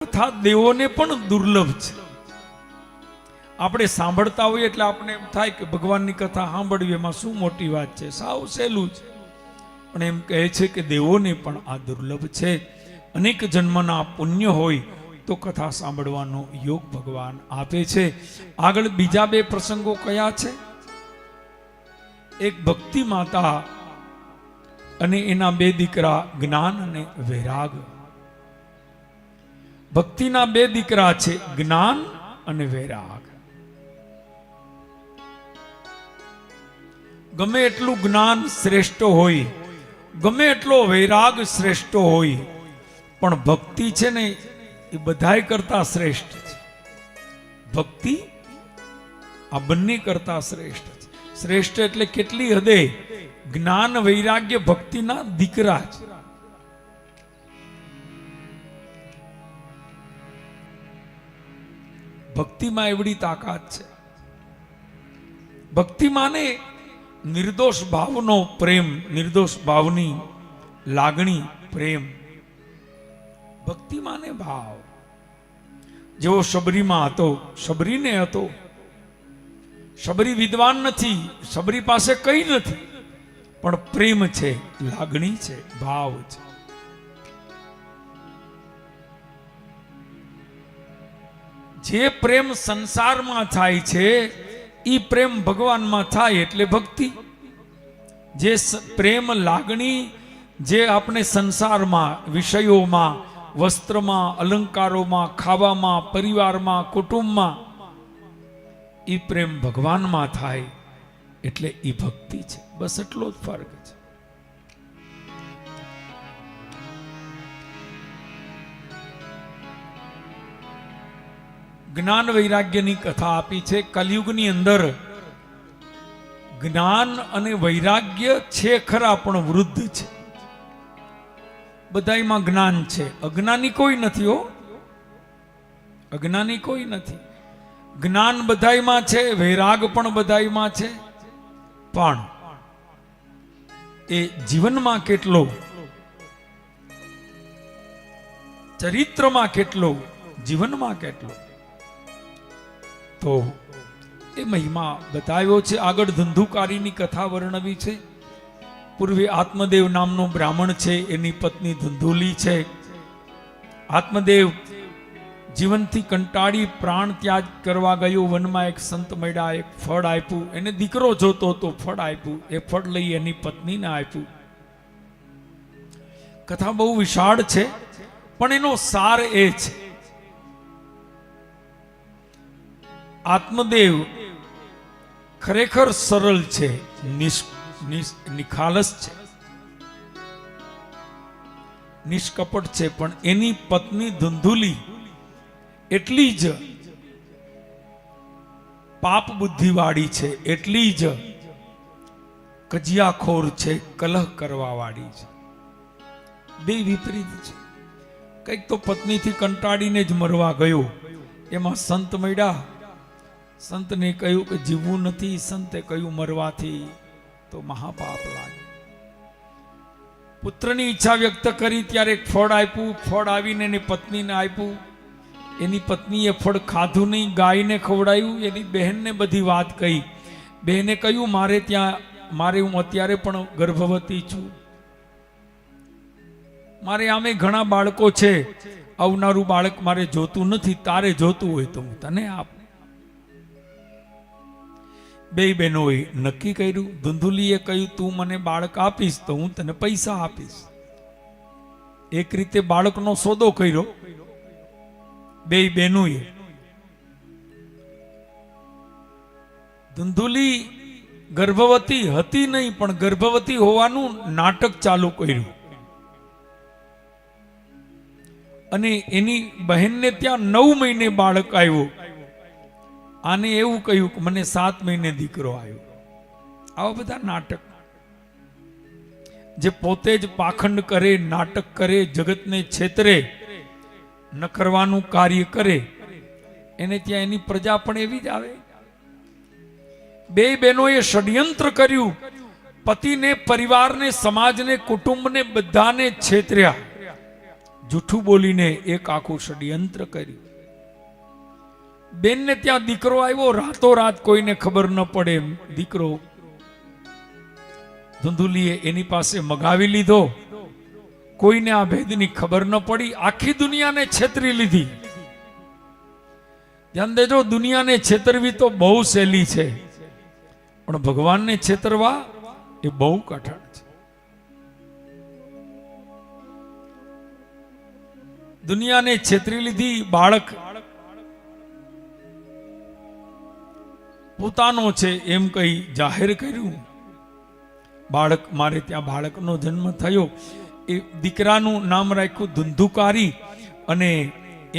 કથા દેવોને પણ દુર્લભ છે. આપણે સાંભળતા હોઈએ એટલે આપણે એમ થાય કે ભગવાનની કથા સાંભળવી એમાં શું મોટી વાત છે, સાવ સહેલું છે. પણ એમ કહે છે કે દેવોને પણ આ દુર્લભ છે. અનેક જન્મના પુણ્ય હોય તો કથા સાંભળવાનો યોગ ભગવાન આપે છે. આગળ બીજા બે પ્રસંગો કયા છે? એક ભક્તિ માતા અને એના બે દીકરા જ્ઞાન અને વૈરાગ. ભક્તિના બે દીકરા છે, જ્ઞાન અને વૈરાગ. ગમે એટલું જ્ઞાન શ્રેષ્ઠ હોય, ગમે એટલો વૈરાગ શ્રેષ્ઠ હોય, પણ ભક્તિ છે ને એ બધાય કરતા શ્રેષ્ઠ છે. ભક્તિ આ બંને કરતા શ્રેષ્ઠ છે. શ્રેષ્ઠ એટલે કેટલી હદે? જ્ઞાન વૈરાગ્ય ભક્તિના દીકરા છે. ભક્તિમાં એવડી તાકાત છે. ભક્તિમાં ને નિર્દોષ ભાવનો પ્રેમ, નિર્દોષ ભાવની લાગણી, પ્રેમ. ભક્તિમાં ને ભાવ જેવો શબરીમાં હતો, શબરીને હતો. શબરી વિદ્વાન નથી, શબરી પાસે કઈ નથી, પણ પ્રેમ છે, લાગણી છે, ભાવ છે. જે પ્રેમ સંસારમાં થાય છે એ પ્રેમ ભગવાનમાં થાય એટલે ભક્તિ. જે પ્રેમ લાગણી જે આપણે સંસારમાં, વિષયોમાં, વસ્ત્રમાં, અલંકારોમાં, ખાવામાં, પરિવારમાં, કુટુંબમાં, એ પ્રેમ ભગવાનમાં થાય એટલે એ ભક્તિ છે. બસ એટલો જ ફરક છે. જ્ઞાન વૈરાગ્યની કથા આપી છે. કલયુગની અંદર જ્ઞાન અને વૈરાગ્ય છે ખરા, પણ વૃદ્ધ છે. બધાયમાં જ્ઞાન છે, અજ્ઞાની કોઈ નથી. હો, અજ્ઞાની કોઈ નથી. જ્ઞાન બધાયમાં છે, વૈરાગ પણ બધાયમાં છે, પણ એ જીવનમાં કેટલો, ચરિત્રમાં કેટલો, જીવનમાં કેટલો, તો એ મહિમા બતાવ્યો છે. આગળ ધંધુકારીની કથા વર્ણવી છે. પૂર્વે આત્મદેવ નામનો બ્રાહ્મણ છે, એની પત્ની ધંધુલી છે. આત્મદેવ જીવનથી કંટાળી પ્રાણ ત્યાગ કરવા ગયો. વનમાં એક સંત મળ્યા, એક ફળ આપ્યું. એને દીકરો જોતો તો ફળ આપ્યું. એ ફળ લઈ એની પત્નીને આપ્યું. કથા બહુ વિશાળ છે, પણ એનો સાર એ છે, આત્મદેવ ખરેખર સરળ છે, નિખાલસ છે, નિષ્કપટ છે. પણ એની પત્ની ધુંધુલી એટલી જ પાપ બુદ્ધિવાળી છે, એટલી જ કજિયાખોર છે, કલહ કરવા વાળી છે. બે વિપરીત છે. કંઈક તો પત્નીથી કંટાળીને જ મરવા ગયો. એમાં સંત મળ્યા. સંતને કહ્યું કે જીવવું નથી. સંતે કહ્યું મરવાથી તો મહાપાપ લાગે. પુત્રની ઈચ્છા વ્યક્ત કરી ત્યારે એક ફળ આપ્યું. ફળ આવીને એની પત્નીને આપ્યું. એની પત્નીએ ફળ ખાધું નહીં, ગાયને ખવડાવ્યું. એની બહેનને બધી વાત કહી. બહેને કહ્યું મારે હું અત્યારે પણ ગર્ભવતી છું, મારે આમે ઘણા બાળકો છે, આવનારું બાળક મારે જોતું નથી, તારે જોતું હોય તો હું તને આપ. બે બહેનોએ નક્કી કર્યું. ધુંધુલીએ કહ્યું તું મને બાળક આપીશ તો હું તને પૈસા આપીશ. એક રીતે બાળકનો સોદો કર્યો બે બહેનોએ. ધુંધુલી ગર્ભવતી હતી નહીં, પણ ગર્ભવતી હોવાનું નાટક ચાલુ કર્યું. અને એની બહેનને ત્યાં 9 મહિને બાળક આવ્યો. આને એવું કહ્યું કે મને 7 મહિને દીકરો આવ્યો. આવા બધા નાટક, જે પોતે જ પાખંડ કરે, નાટક કરે, જગતને છેતરે, ન કરવાનું કાર્ય કરે, એને ત્યાં એની પ્રજા પણ એવી જ આવે. બે બહેનોએ ષડયંત્ર કર્યું. પતિને, પરિવારને, સમાજને, કુટુંબને બધાને છેતર્યા. જૂઠું બોલીને એક આખું ષડયંત્ર કર્યું. બેનને ત્યાં દીકરો આવ્યો, રાતોરાત કોઈને ખબર ન પડે એમ દીકરો ધુંધુલીએ એની પાસે મગાવી લીધો. કોઈને આ ભેદની ખબર ન પડી, આખી દુનિયાને છેતરી લીધી. ધ્યાન દેજો, દુનિયાને છેતરવી તો બહુ સહેલી છે, પણ ભગવાનને છેતરવા એ બહુ કઠણ છે. દુનિયાને છેતરી લીધી. બાળક પોતાનો છે એમ કહી જાહેર કર્યું. બાળક, મારે ત્યાં બાળકનો જન્મ થયો. એ દીકરાનું નામ રાખ્યું ધુંધુકારી, અને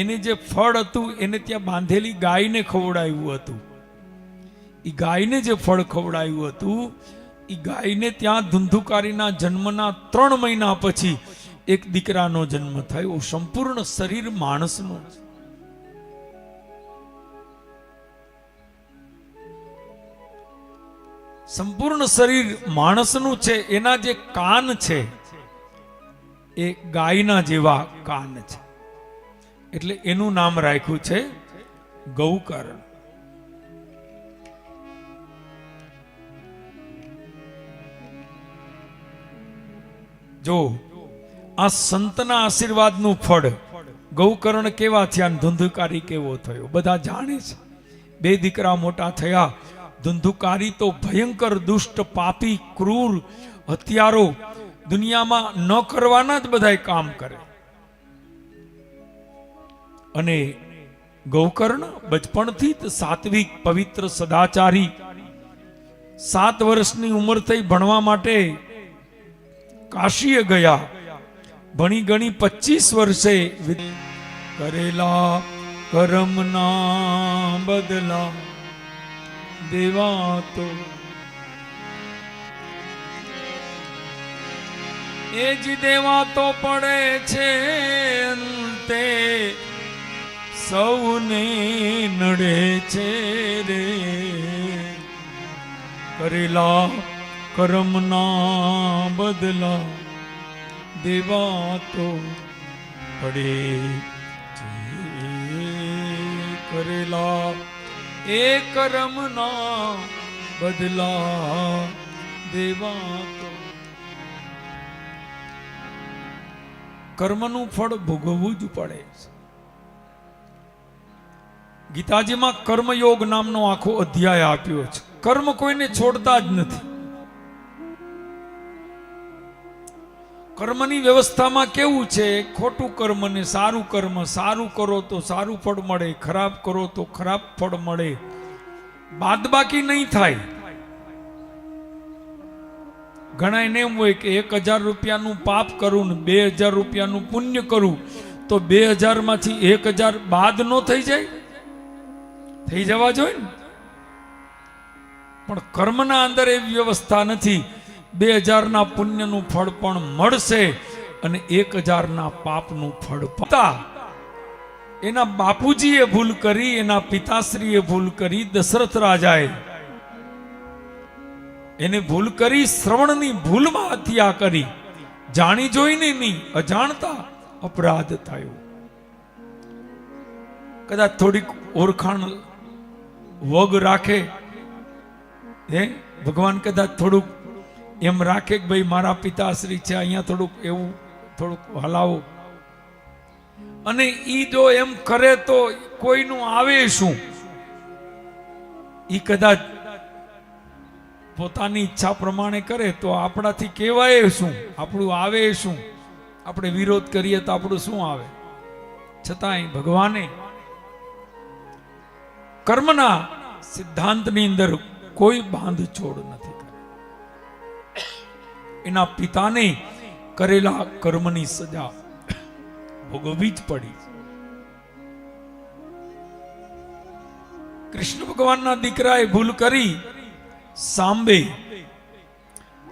એને જે ફળ હતું એને ત્યાં બાંધેલી ગાયને ખવડાવ્યું હતું. એ ગાયને જે ફળ ખવડાવ્યું હતું એ ગાયને ત્યાં ધુંધુકારીના જન્મના 3 મહિના પછી એક દીકરાનો જન્મ થયો. સંપૂર્ણ શરીર માણસનું. સંપૂર્ણ શરીર માણસનું છે. એના જે કાન છે એ ગાયના જેવા કાન છે, એટલે એનું નામ રાખ્યું છે ગૌકર્ણ. જો આ સંતના આશીર્વાદનું ફળ ગૌકર્ણ કેવા થયા, ધુંધુકારી કેવો થયો બધા જાણે છે. 2 દીકરા મોટા થયા. ધુંધુકારી તો ભયંકર દુષ્ટ, પાપી, ક્રૂર, હત્યારો, દુનિયામાં ન કરવાના જ બધા કામ કરે. અને ગૌકર્ણ બચપણથી જ સાત્વિક, પવિત્ર, સદાચારી. 7 વર્ષની ઉંમર થઈ, ભણવા માટે કાશીએ ગયા. ભણી ગણી 25 વર્ષે કરેલા કર્મના બદલા દેવા તો એ જ દેવા તો પડે છે, અંતે સૌને નડે છે રે. કરેલા કર્મના બદલા દેવા તો પડે છે. કરેલા એ કર્મના બદલા દેવા તો. કર્મનું ફળ ભોગવવું જ પડે છે. ગીતાજીમાં કર્મયોગ નામનો આખો અધ્યાય આપ્યો છે. કર્મ કોઈને છોડતા જ નથી. કર્મની વ્યવસ્થામાં કેવું છે, ખોટું કર્મ ને સારું કર્મ. સારું કરો તો સારું ફળ મળે, ખરાબ કરો તો ખરાબ ફળ મળે. બાદબાકી નહીં થાય. ઘણા એને એમ હોય કે 1000 રૂપિયાનું પાપ કરું ને 2000 રૂપિયાનું પુણ્ય કરું તો 2000 માંથી 1000 બાદ ન થઈ જાય? થઈ જવા જોઈએ ને. પણ કર્મના અંદર એવી વ્યવસ્થા નથી. 2000 ના પુણ્યનું ફળ પણ મળશે અને 1000 ના પાપનું ફળ પણ. એના બાપુજીએ ભૂલ કરી, એના પિતાશ્રીએ ભૂલ કરી, દશરથ રાજાએ એને ભૂલ કરી, શ્રવણની ભૂલમાં હત્યા કરી. જાણી જોઈને નહીં, અજાણતા અપરાધ થયો. કદાચ થોડીક ઓળખાણ વગ રાખે, હે ભગવાન કદાચ થોડુંક એમ રાખે કે ભાઈ મારા પિતાશ્રી છે, અહીંયા થોડુંક એવું થોડુંક હલાવો. અને ઈ જો એમ કરે તો કોઈનું આવે શું? ઈ કદાચ પોતાની ઈચ્છા પ્રમાણે કરે તો આપણાથી કહેવાય શું, આપણું આવે શું? આપણે વિરોધ કરીએ તો આપણું શું આવે? છતાંય ભગવાને કર્મના સિદ્ધાંતની અંદર કોઈ બાંધછોડ નથી કરી. એના પિતાને કરેલા કર્મની સજા ભોગવવી જ પડી. કૃષ્ણ ભગવાનના દીકરાએ ભૂલ કરી,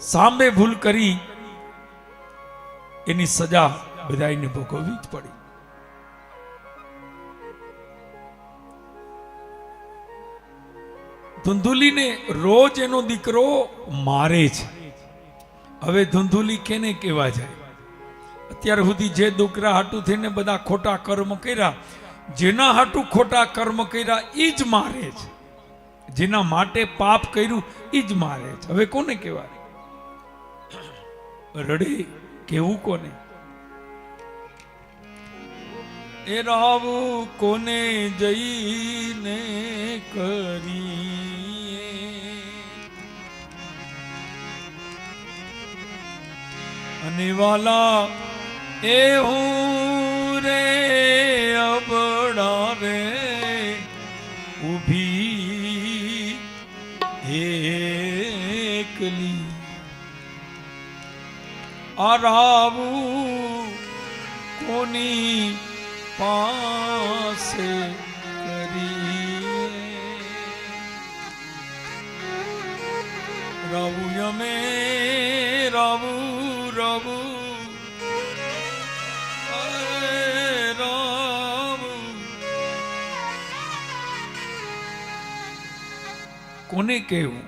સાંબે ભૂલ કરી, એની સજા બધાને ભોગવવી જ પડી. ધુંધુલીને રોજ એનો દીકરો મારે છે. હવે ધુંધુલી કેને કહેવા જાય? અત્યાર સુધી જે દીકરા હાટું થઈને બધા ખોટા કર્મ કર્યા, જેના હાટું ખોટા કર્મ કર્યા એ જ મારે છે, જેના માટે પાપ કર્યું એ જ મારે છે. હવે કોને કહેવાય? રડે કેવું કોને? એ રાવું કોને જઈને કરી, અને વાલા એ હું રે અબડા રે ઊભી એકલી, આ રાવું કોની પાસે કરી, રાવું યમે રાવું રાવું રાવું, કોને કહેવું?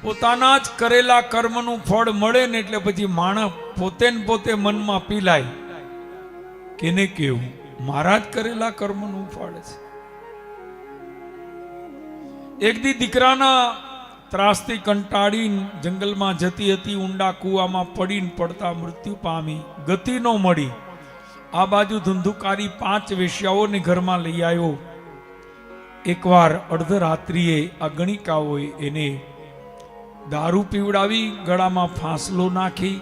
પોતાના જ કરેલા કર્મનું ફળ મળે ને એટલે પછી માણસ પોતે ને પોતે મનમાં પીલાય, કેને કેવું? મારા જ કરેલા કર્મનું ફળ છે. એક દી દીકરાના ત્રાસથી કંટાળી જંગલમાં જતી હતી, ઊંડા કૂવામાં પડીને પડતા મૃત્યુ પામી, ગતિ ન મળી. આ બાજુ ધુંધુકારી 5 વેશ્યાઓને ઘરમાં લઈ આવ્યો. એકવાર અર્ધરાત્રિએ આ ગણિકાઓએ એને દારૂ પીવડાવી, ગળામાં ફાંસલો નાખી,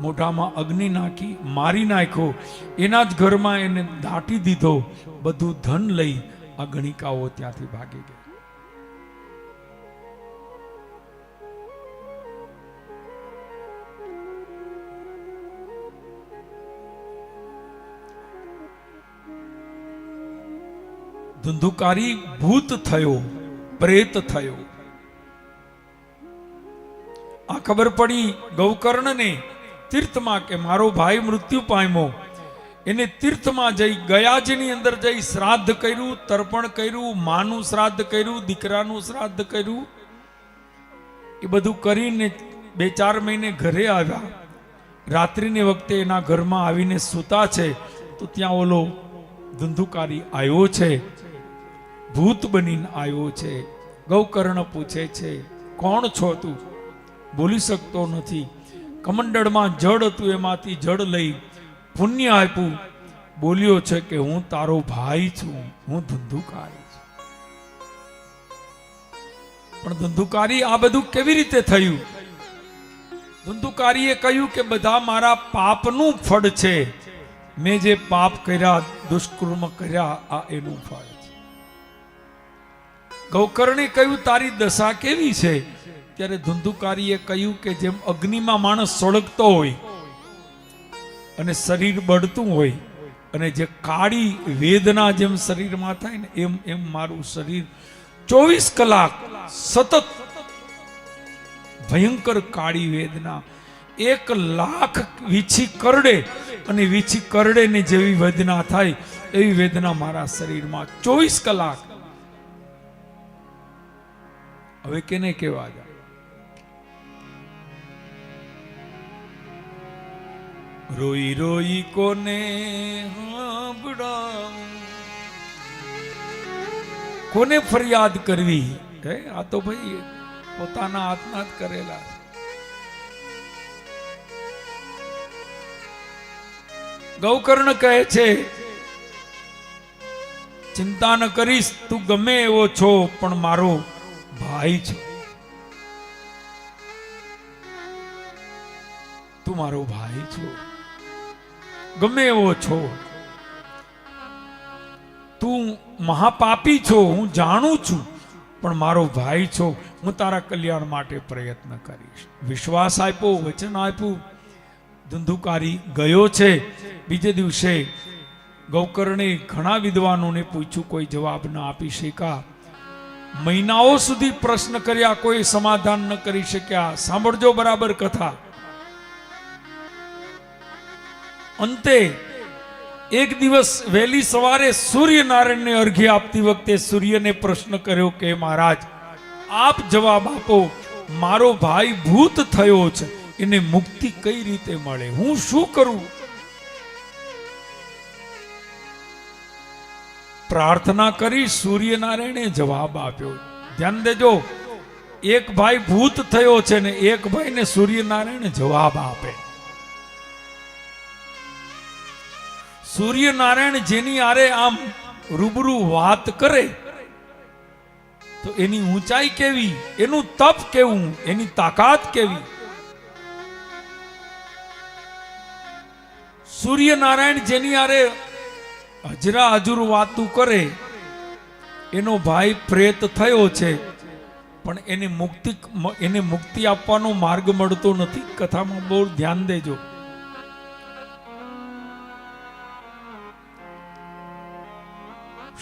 મોઢામાં અગ્નિ નાખી, મારી નાખ્યો. એના જ ઘરમાં એને દાટી દીધો. બધું ધન લઈ આ ગણિકાઓ ત્યાંથી ભાગી ગઈ. ધુંધુકારી ભૂત થયો, પ્રેત થયો. આ ખબર પડી ગૌકર્ણને તીર્થમાં કે મારો ભાઈ મૃત્યુ પામ્યો. એને તીર્થમાં જઈ ગયાજીની અંદર જઈ શ્રાદ્ધ કર્યું, તર્પણ કર્યું, માનું શ્રાદ્ધ કર્યું, દીકરાનું શ્રાદ્ધ કર્યું. એ બધું કરીને 2-4 મહિને ઘરે આવ્યા. રાત્રિને વખતે એના ઘરમાં આવીને સૂતા છે તો ત્યાં ઓલો ધુંધુકારી આવ્યો છે, ભૂત બનીને આવ્યો છે. ગૌકર્ણ પૂછે છે, કોણ છો તું? બોલી શકતો નથી. કમંડળમાં જળ હતું, એમાંથી જળ લઈ પુણ્ય આપ્યું. બોલ્યો છે કે હું તારો ભાઈ છું, હું ધુંધુકારી છું. પણ ધુંધુકારી આ બધું કેવી રીતે થયું? ધુંધુકારીએ કહ્યું કે બધા મારા પાપનું ફળ છે. મેં જે પાપ કર્યા, દુષ્કર્મ કર્યા, આ એનું ફળ છે. ગૌકર્ણે કહ્યું તારી દશા કેવી છે? ત્યારે ધુંધુકારીએ કહ્યું કે જેમ અગ્નિમાં માણસ સળગતો હોય અને શરીર બળતું હોય, અને જે કાળી વેદના જેમ શરીરમાં થાય ને એમ એમ મારું શરીર 24 કલાક સતત ભયંકર કાળી વેદના, 1 લાખ વીછી કરડે અને વીછી કરડે ને જેવી વેદના થાય એવી વેદના મારા શરીરમાં 24 કલાક. હવે કેને કહેવા જાય? રોઈ રોઈ કોને સાંભળાવું, કોને ફરિયાદ કરવી? આ તો ભાઈ પોતાના હાથના જ કરેલા. ગૌકર્ણ કહે છે ચિંતા ન કરીશ, તું ગમે એવો છો પણ મારો ભાઈ છે. તું મારો ભાઈ છો, ગમે એવો છો. તું મહાપાપી છો, હું જાણું છું, પણ મારો ભાઈ છો. હું તારા કલ્યાણ માટે પ્રયત્ન કરીશ. વિશ્વાસ આપ્યો, વચન આપ્યું. ધુંધુકારી ગયો છે. બીજે દિવસે ગૌકર્ણે ઘણા વિદ્વાનોને પૂછ્યું, કોઈ જવાબ ન આપી શક્યા. મહિનાઓ સુધી પ્રશ્ન કર્યા, કોઈ સમાધાન ન કરી શક્યા. સાંભળજો બરાબર કથા. અંતે એક દિવસ વહેલી સવારે સૂર્યનારાયણને અર્ઘ્ય આપતી વખતે સૂર્યને પ્રશ્ન કર્યો કે મહારાજ આપ જવાબ આપો, મારો ભાઈ ભૂત થયો છે, એને મુક્તિ કઈ રીતે મળે, હું શું કરું? પ્રાર્થના કરી સૂર્યનારાયણે જવાબ આપ્યો. ધ્યાન દેજો, એક ભાઈ ભૂત થયો છે ને એક ભાઈને સૂર્યનારાયણ જવાબ આપે. સૂર્યનારાયણ જેની આરે આમ રૂબરૂ વાત કરે તો એની ઊંચાઈ કેવી, એનું તપ કેવું, એની તાકાત કેવી. સૂર્યનારાયણ જેની આરે હજરા હજુર વાતું કરે, એનો ભાઈ પ્રેત થયો છે પણ એને મુક્તિ આપવાનો માર્ગ મળતો નથી. કથામાં બહુ ધ્યાન દેજો.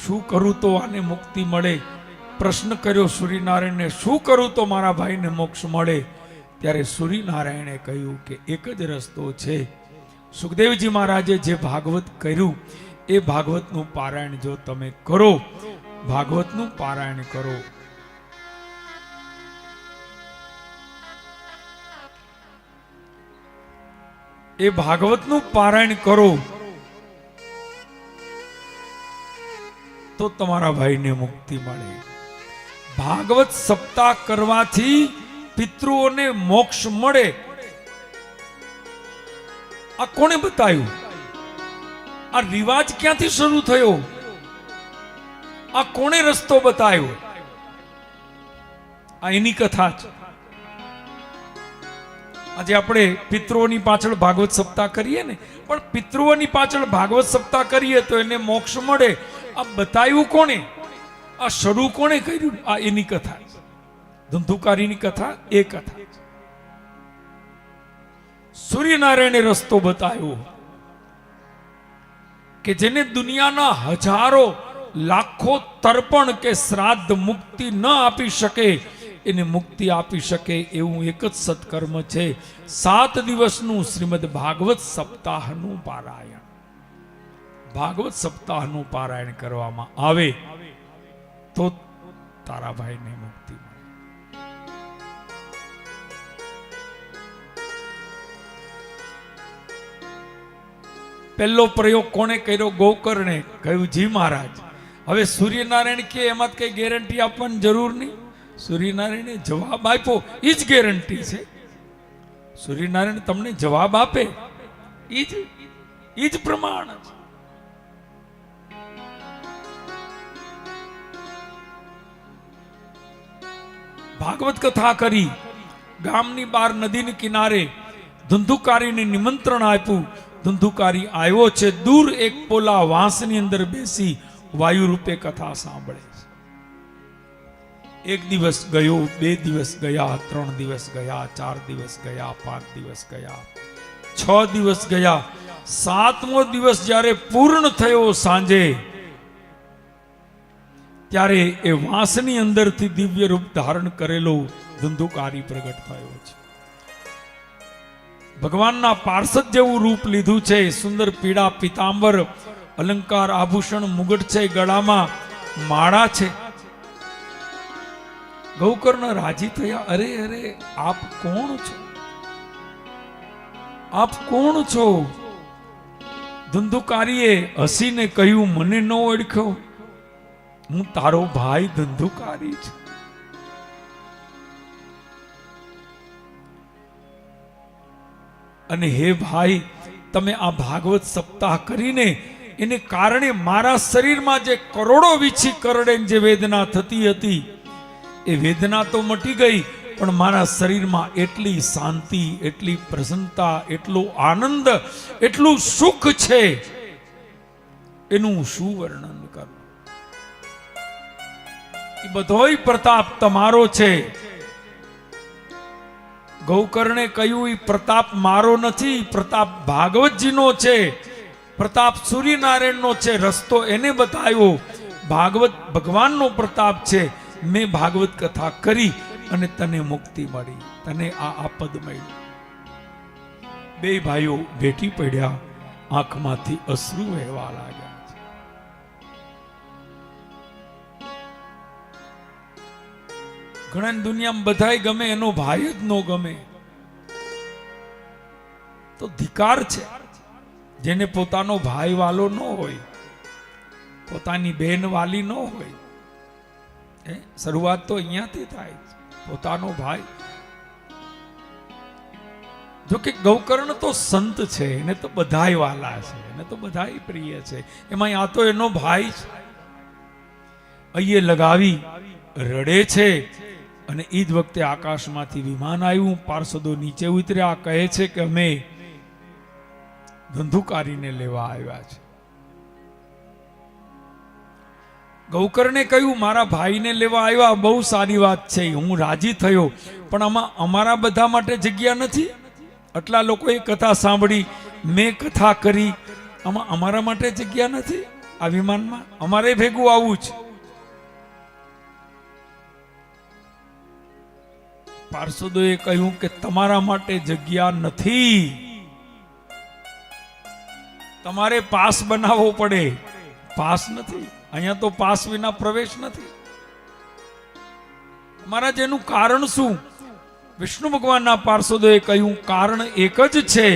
શું કરું તો આને મુક્તિ મળે? પ્રશ્ન કર્યો સૂર્યનારાયણને, શું કરું તો મારા ભાઈને મોક્ષ મળે? ત્યારે સૂર્યનારાયણે કહ્યું કે એક જ રસ્તો છે. સુખદેવજી મહારાજે જે ભાગવત કર્યું એ ભાગવતનું પારાયણ જો તમે કરો, ભાગવતનું પારાયણ કરો, એ ભાગવતનું પારાયણ કરો તો તમારા ભાઈને મુક્તિ મળે. ભાગવત સપ્તાહ કરવાથી પિતૃઓને મોક્ષ મળે. આ કોણે બતાવ્યું? આ રિવાજ ક્યાંથી શરૂ થયો? આ કોણે રસ્તો બતાવ્યો? આ એની કથા છે. આજે આપણે પિતૃઓની પાછળ ભાગવત સપ્તાહ કરીએ ને, પણ પિતૃઓની પાછળ ભાગવત સપ્તાહ કરીએ તો એને મોક્ષ મળે. આ બતાવ્યું કોણે? આ શરૂ કોણે કર્યું? આ એની કથા, ધંધુકારીની કથા, એ કથા. સૂર્યનારાયણે રસ્તો બતાવ્યો કે જેને દુનિયાના હજારો લાખો તર્પણ કે શ્રાદ્ધ મુક્તિ ન આપી શકે, એને મુક્તિ આપી શકે એવું એક જ સત્કર્મ છે, 7 દિવસનું શ્રીમદ ભાગવત સપ્તાહનું પારાયણ. ભાગવત સપ્તાહનું પારાયણ કરવામાં આવે તો તારા ભાઈને મુક્તિ મળે. પહેલો પ્રયોગ કોણે કર્યો? ગોકર્ણે. કહ્યું જી મહારાજ. હવે સૂર્યનારાયણ કે એમાં કઈ ગેરંટી આપવાની જરૂર નહીં. સૂર્યનારાયણે જવાબ આપ્યો, એ જ ગેરંટી છે. સૂર્યનારાયણ તમને જવાબ આપે એ જ પ્રમાણ છે. ભાગવત કથા કરી, ગામની બહાર નદીની કિનારે ધંધુકારીને નિમંત્રણ આપ્યું. ધંધુકારી આવ્યો છે, દૂર એક પોલા વાંસની અંદર બેસી વાયુ રૂપે કથા સાંભળે છે. 1 દિવસ ગયો, 2 દિવસ ગયા, 3 દિવસ ગયા, 4 દિવસ ગયા, 5 દિવસ ગયા, 6 દિવસ ગયા. 7મો દિવસ જ્યારે પૂર્ણ થયો સાંજે, ત્યારે એ વાંસની અંદરથી દિવ્ય રૂપ ધારણ કરેલો ધંધુકારી પ્રગટ થયો છે. ભગવાનના પાર્ષદ જેવું રૂપ લીધું છે. સુંદર પીળા પીતાંબર, અલંકાર આભૂષણ મુગટ છે, ગળામાં માળા છે. ગૌકર્ણ રાજી થયા. અરે અરે, આપ કોણ છો? આપ કોણ છો? ધંધુકારીએ હસીને કહ્યું, મને ન ઓળખ્યો? હું તારો ભાઈ ધંધુકારી છું. અને હે ભાઈ, તમે આ ભાગવત સપ્તાહ કરીને એને કારણે મારા શરીરમાં જે કરોડો વીછી કરડે જે વેદના થતી હતી એ વેદના તો મટી ગઈ, પણ મારા શરીરમાં એટલી શાંતિ, એટલી પ્રસન્નતા, એટલો આનંદ, એટલું સુખ છે, એનું શું વર્ણન કરું? એ બધોય પ્રતાપ તમારો છે. ગૌકર્ણે કહ્યું, એ પ્રતાપ મારો નથી, પ્રતાપ ભાગવતજીનો છે, પ્રતાપ સૂર્યનારાયણનો છે. રસ્તો એને બતાવ્યો. ભાગવત ભગવાનનો પ્રતાપ છે. મેં ભાગવત કથા કરી અને તને મુક્તિ મળી, તને આ પદ મળ્યું. 2 ભાઈઓ ભેટી પડ્યા, આંખમાંથી અશ્રુ વહેવા લાગ્યા. ઘણા દુનિયામાં બધાય ગમે, એનો ભાઈ જ ન ગમે તો ધિકાર છે. જેને પોતાનો ભાઈ વાલો ન હોય, પોતાની બેન વાલી ન હોય, શરૂઆત તો અહીંયાથી થાય. પોતાનો ભાઈ, જો કે ગૌકર્ણ તો સંત છે, એને તો બધાય વાલા છે, એને તો બધાય પ્રિય છે. એમાં આ તો એનો ભાઈ છે. અહીંયા લગાવી રડે છે અને એ જ વખતે આકાશમાંથી વિમાન આવ્યું. પાર્ષદો નીચે ઉતર્યા, કહે છે કે અમે ધંધુકારીને લેવા આવ્યા છે. ગૌકર્ણે કહ્યું મારા ભાઈને લેવા આવ્યા, બહુ સારી વાત છે, હું રાજી થયો, પણ આમાં અમારા બધા માટે જગ્યા નથી. આટલા લોકોએ કથા સાંભળી, મેં કથા કરી, આમાં અમારા માટે જગ્યા નથી આ વિમાનમાં, અમારે ભેગું આવવું છે. પાર્ષદોએ કહ્યું કે તમારા માટે જગ્યા નથી, તમારે પાસ બનાવવો પડે. પાસ નથી અહીંયા, તો પાસ વિના પ્રવેશ નથી. મહારાજ એનું કારણ શું? વિષ્ણુ ભગવાનના પાર્ષદોએ કહ્યું કારણ એક જ છે,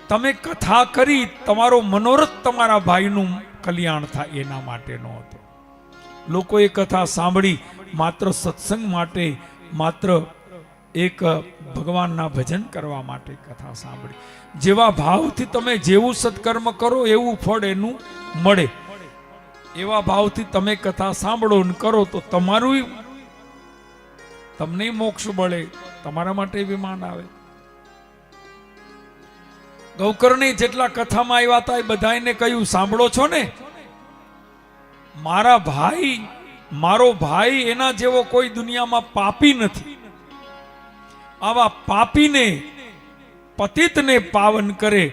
તમે કથા કરી, તમારો મનોરથ તમારા ભાઈનું કલ્યાણ થાય એના માટેનો હતો. લોકોએ કથા સાંભળી માત્ર સત્સંગ માટે, માત્ર એક ભગવાનના ભજન કરવા માટે કથા સાંભળી. જેવા ભાવથી તમે જેવું સત્કર્મ કરો એવું ફળ એનું મળે. એવા ભાવથી તમે કથા સાંભળો ને કરો તો તમારું તમને મોક્ષ મળે, તમારા માટે વિમાન આવે. ગૌકર્ણે જેટલા કથામાં આવ્યા હતા એ બધાને કહ્યું સાંભળો છો ને, મારા ભાઈ, મારો ભાઈ એના જેવો કોઈ દુનિયામાં પાપી નથી. આવા પાપીને, પતિતને પાવન કરે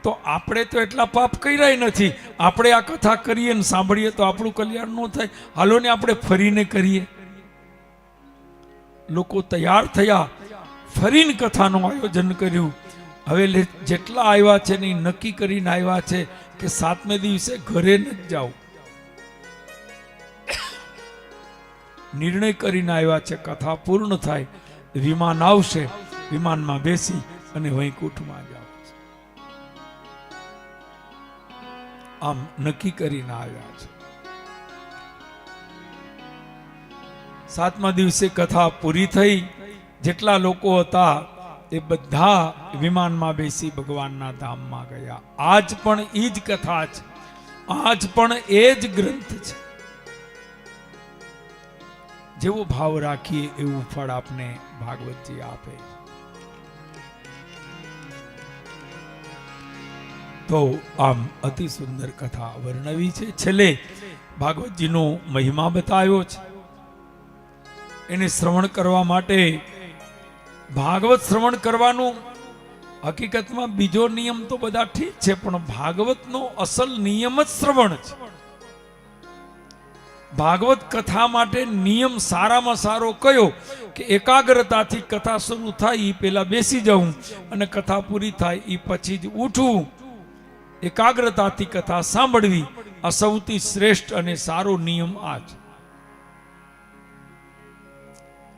તો આપણે તો એટલા પાપ કર્યા નથી. આપણે આ કથા કરીએ ને સાંભળીએ તો આપણું કલ્યાણ ન થાય. હાલો ને આપણે ફરીને કરીએ. લોકો તૈયાર થયા, ફરીને કથાનું આયોજન કર્યું. હવે જેટલા આવ્યા છે ને નક્કી કરીને આવ્યા છે કે 7મે દિવસે ઘરે ન જાઓ. નિર્ણય કરીને આવ્યા છે કથા પૂર્ણ થાય, વિમાન આવશે, વિમાનમાં બેસી અને વૈકુંઠમાં જાઓ. આમ નક્કી કરીને આવ્યા છે. 7મા દિવસે કથા પૂરી થઈ. જેટલા લોકો હતા એ બધા વિમાનમાં બેસી ભગવાનના ધામમાં ગયા. આજ પણ એ જ કથા છે, આજ પણ એ જ ગ્રંથ છે. જેવો ભાવ રાખીએ એવું ફળ આપને ભાગવતજી આપે. તો આમ અતિ સુંદર કથા વર્ણવી છે. છેલ્લે ભાગવતજીનો મહિમા બતાવ્યો છે. એને શ્રવણ કરવા માટે, ભાગવત શ્રવણ કરવાનું હકીકતમાં બીજો નિયમ તો બધા ઠીક છે, પણ ભાગવતનો અસલ નિયમ જ શ્રવણ છે. ભાગવત કથા માટે નિયમ સારામાં સારો કયો કે એકાગ્રતાથી કથા શરૂ થાય એ પહેલા બેસી જવું અને કથા પૂરી થાય એ પછી જ ઉઠવું. એકાગ્રતાથી કથા સાંભળવી આ સૌથી શ્રેષ્ઠ અને સારો નિયમ આ છે.